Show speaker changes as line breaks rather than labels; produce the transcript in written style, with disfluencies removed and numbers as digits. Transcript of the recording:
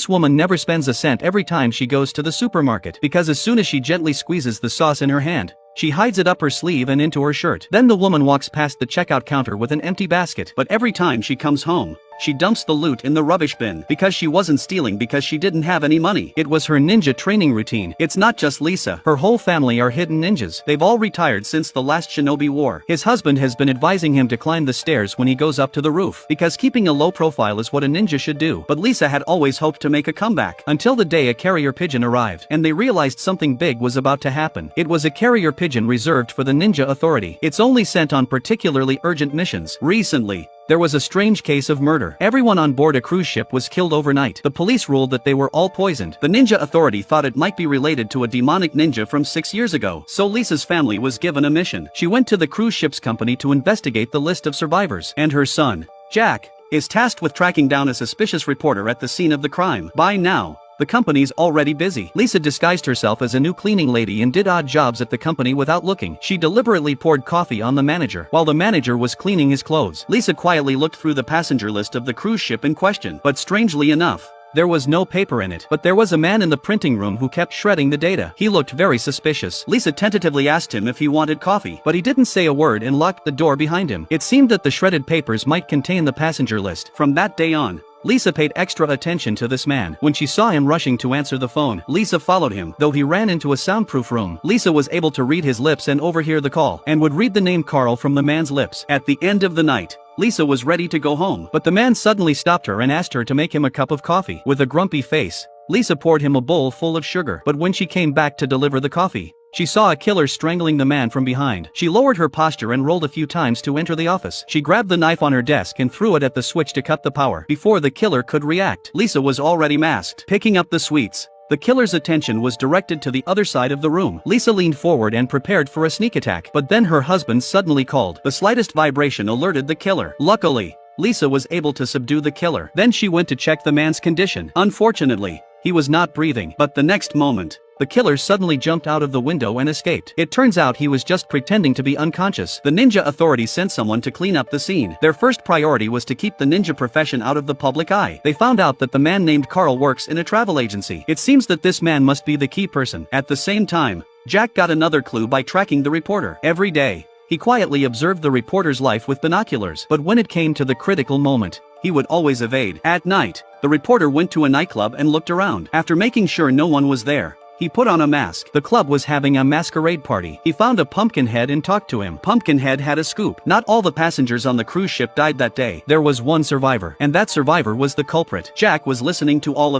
This woman never spends a cent every time she goes to the supermarket, because as soon as she gently squeezes the sauce in her hand, she hides it up her sleeve and into her shirt. Then the woman walks past the checkout counter with an empty basket. But every time she comes home, she dumps the loot in the rubbish bin, because she wasn't stealing because she didn't have any money. It was her ninja training routine. It's not just Lisa. Her whole family are hidden ninjas. They've all retired since the last Shinobi War. His husband has been advising him to climb the stairs when he goes up to the roof, because keeping a low profile is what a ninja should do. But Lisa had always hoped to make a comeback, until the day a carrier pigeon arrived, and they realized something big was about to happen. It was a carrier pigeon reserved for the Ninja Authority. It's only sent on particularly urgent missions. Recently, there was a strange case of murder. Everyone on board a cruise ship was killed overnight. The police ruled that they were all poisoned. The Ninja Authority thought it might be related to a demonic ninja from 6 years ago. So Lisa's family was given a mission. She went to the cruise ship's company to investigate the list of survivors. And her son, Jack, is tasked with tracking down a suspicious reporter at the scene of the crime. By now, the company's already busy. Lisa disguised herself as a new cleaning lady and did odd jobs at the company without looking. She deliberately poured coffee on the manager while the manager was cleaning his clothes. Lisa quietly looked through the passenger list of the cruise ship in question. But strangely enough, there was no paper in it. But there was a man in the printing room who kept shredding the data. He looked very suspicious. Lisa tentatively asked him if he wanted coffee, but he didn't say a word and locked the door behind him. It seemed that the shredded papers might contain the passenger list. From that day on, Lisa paid extra attention to this man. When she saw him rushing to answer the phone, Lisa followed him. Though he ran into a soundproof room, Lisa was able to read his lips and overhear the call, and would read the name Carl from the man's lips. At the end of the night, Lisa was ready to go home, but the man suddenly stopped her and asked her to make him a cup of coffee. With a grumpy face, Lisa poured him a bowl full of sugar. But when she came back to deliver the coffee, she saw a killer strangling the man from behind. She lowered her posture and rolled a few times to enter the office. She grabbed the knife on her desk and threw it at the switch to cut the power. Before the killer could react, Lisa was already masked. Picking up the sweets, the killer's attention was directed to the other side of the room. Lisa leaned forward and prepared for a sneak attack. But then her husband suddenly called. The slightest vibration alerted the killer. Luckily, Lisa was able to subdue the killer. Then she went to check the man's condition. Unfortunately, he was not breathing. But the next moment, the killer suddenly jumped out of the window and escaped. It turns out he was just pretending to be unconscious. The Ninja Authority sent someone to clean up the scene. Their first priority was to keep the ninja profession out of the public eye. They found out that the man named Carl works in a travel agency. It seems that this man must be the key person. At the same time, Jack got another clue by tracking the reporter. Every day, he quietly observed the reporter's life with binoculars. But when it came to the critical moment, he would always evade. At night, the reporter went to a nightclub and looked around. After making sure no one was there, he put on a mask. The club was having a masquerade party. He found a Pumpkinhead and talked to him. Pumpkinhead had a scoop. Not all the passengers on the cruise ship died that day. There was one survivor, and that survivor was the culprit. Jack was listening to all of